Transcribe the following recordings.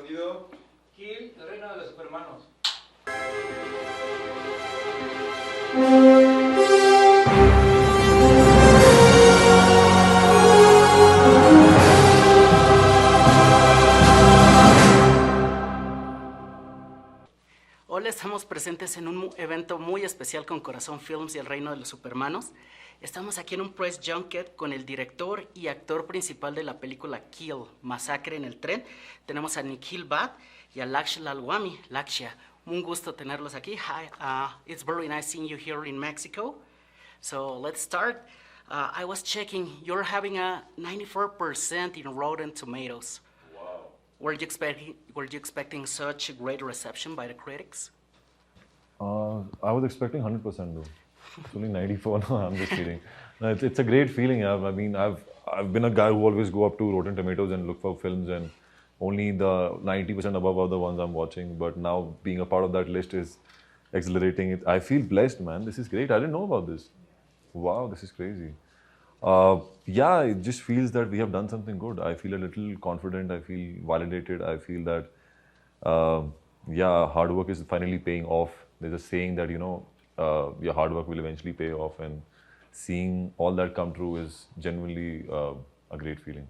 Sonido. Kill, el reino de los supermanos. Hola, estamos presentes en un evento muy especial con Corazon Films y el Reino de los Supermanos. Estamos aquí en un press junket con el director y actor principal de la película Kill, Masacre en el tren. Tenemos a Nikhil Bhat y a Laksh Lalwami, Lakshya. Un gusto tenerlos aquí. Hi, it's very nice seeing you here in Mexico. So let's start. I was checking, you're having a 94% in Rotten Tomatoes. Wow. Were you expecting such a great reception by the critics? I was expecting 100% though. It's only 94 now. I'm just kidding. No, it's a great feeling. I mean, I've been a guy who always go up to Rotten Tomatoes and look for films, and only the 90% above are the ones I'm watching. But now being a part of that list is exhilarating. I feel blessed, man. This is great. I didn't know about this. Wow, this is crazy. Yeah, it just feels that we have done something good. I feel a little confident. I feel validated. I feel that, yeah, hard work is finally paying off. There's a saying that, your hard work will eventually pay off, and seeing all that come true is genuinely a great feeling.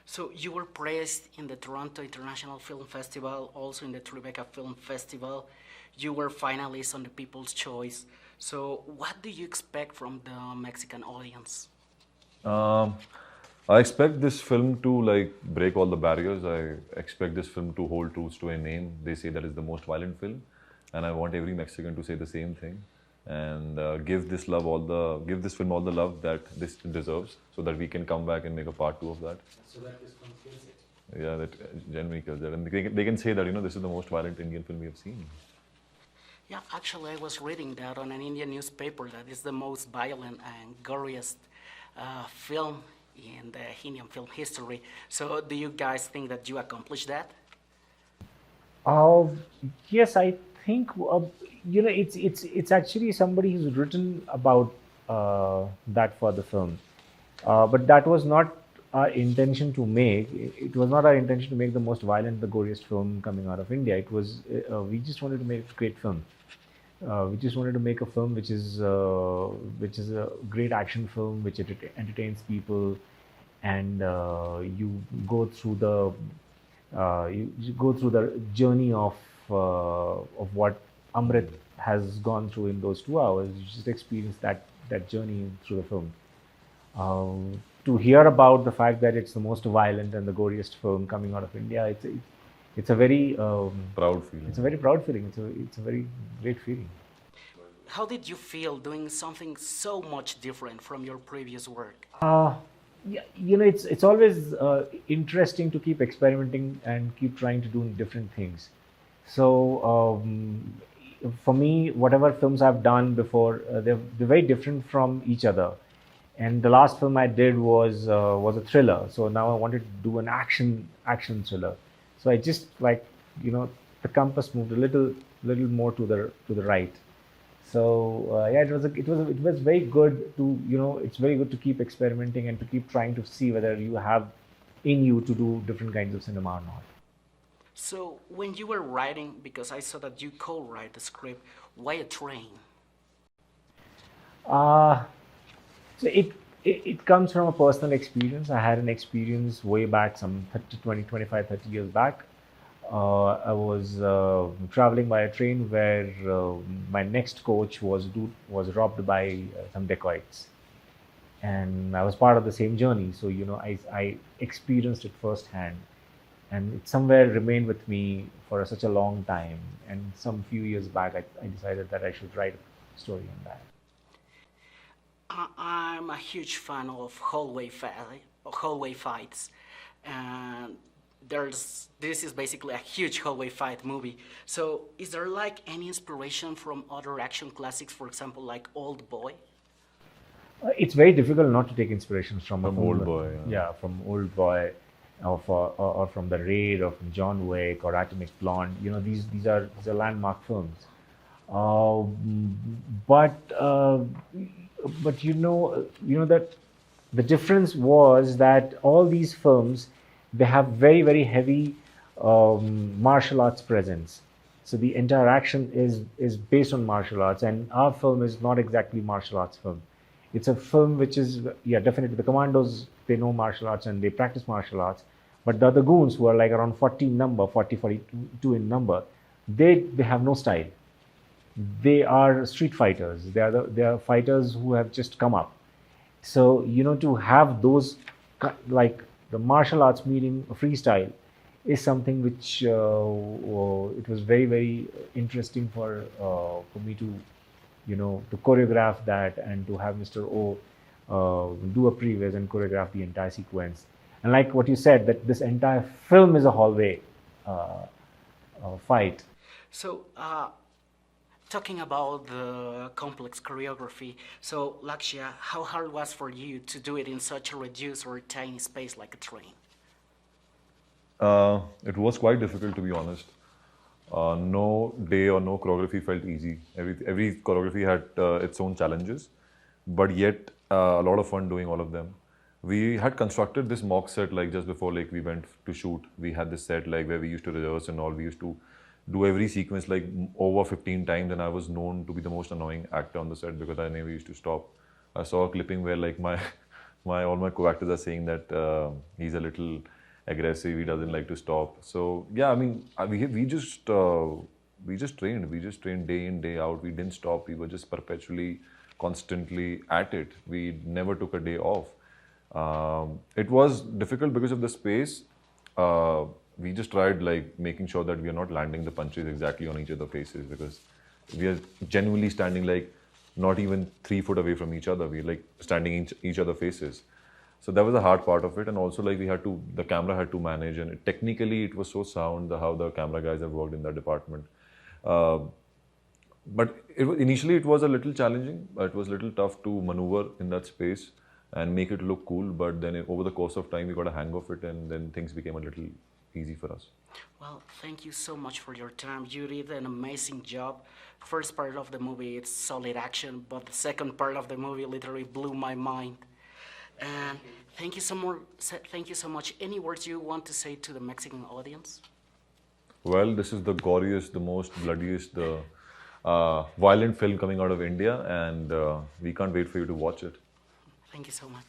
So you were praised in the Toronto International Film Festival, also in the Tribeca Film Festival. You were finalist on the People's Choice. So what do you expect from the Mexican audience? I expect this film to break all the barriers. I expect this film to hold true to a name. They say that it's the most violent film, and I want every Mexican to say the same thing and give this film all the love that this deserves, so that we can come back and make a part 2 of that. So that this film kills it. Yeah, that genuinely kills it, and they can say that this is the most violent Indian film we have seen. Yeah, actually I was reading that on an Indian newspaper that is the most violent and goriest film in the Indian film history. So do you guys think that you accomplished that? Yes, I think it's actually somebody who's written about that for the film, but that was not our intention to make. It was not our intention to make the most violent, the goriest film coming out of India. It was we just wanted to make a great film. We just wanted to make a film which is a great action film, which entertains people, and you go through the journey of what Amrit has gone through in those 2 hours. You just experience that journey through the film. To hear about the fact that it's the most violent and the goriest film coming out of India, it's a very Proud feeling. It's a very proud feeling. It's a very great feeling. How did you feel doing something so much different from your previous work? Yeah, it's always interesting to keep experimenting and keep trying to do different things. So for me, whatever films I've done before, they're very different from each other. And the last film I did was a thriller. So now I wanted to do an action thriller. So I just the compass moved a little more to the right. So yeah, it was very good to it's very good to keep experimenting and to keep trying to see whether you have in you to do different kinds of cinema or not. So when you were writing, because I saw that you co-write the script, why a train? So it comes from a personal experience. I had an experience way back, some 25, 30 years back. I was traveling by a train where my next coach was robbed by some dacoits, and I was part of the same journey. So I experienced it firsthand, and it somewhere remained with me for such a long time. And some few years back, I decided that I should write a story on that. I'm a huge fan of hallway fights, and this is basically a huge hallway fight movie. So is there any inspiration from other action classics, for example, like Old Boy? It's very difficult not to take inspirations from Old Boy. Yeah, from Old Boy, or from The Raid, or from John Wick, or Atomic Blonde. These are landmark films. But that the difference was that all these films, they have very, very heavy martial arts presence. So the entire action is based on martial arts, and our film is not exactly martial arts film. It's a film which is, yeah, definitely the commandos, they know martial arts and they practice martial arts, but the other goons who are like around 40 number, 40, 42 in number, they have no style. They are street fighters. They are fighters who have just come up. So, to have those, like the martial arts meeting freestyle is something which it was very, very interesting for me to, to choreograph that and to have Mr. O do a previs and choreograph the entire sequence. And like what you said, that this entire film is a hallway fight. So, talking about the complex choreography, so Lakshya, how hard was for you to do it in such a reduced or tiny space like a train? It was quite difficult, to be honest. No day or no choreography felt easy. Every choreography had its own challenges, but yet a lot of fun doing all of them. We had constructed this mock set like just before like we went to shoot. We had this set like where we used to rehearse and all. We used to do every sequence like over 15 times, and I was known to be the most annoying actor on the set because I never used to stop. I saw a clipping where like all my co-actors are saying that he's a little aggressive, he doesn't like to stop. So yeah, I mean, we just trained day in, day out. We didn't stop. We were just perpetually, constantly at it. We never took a day off. It was difficult because of the space. We just tried like making sure that we are not landing the punches exactly on each other's faces, because we are genuinely standing like not even 3 foot away from each other. We're like standing in each other's faces. So that was the hard part of it. And also like the camera had to manage, and technically it was so sound, how the camera guys have worked in that department. But initially it was a little challenging. It was a little tough to maneuver in that space and make it look cool. But then over the course of time, we got a hang of it, and then things became a little easy for us. Well, thank you so much for your time. You did an amazing job. First part of the movie, it's solid action, but the second part of the movie literally blew my mind. And thank you so much. Any words you want to say to the Mexican audience? Well, this is the goriest, the most bloodiest, the violent film coming out of India, and we can't wait for you to watch it. Thank you so much.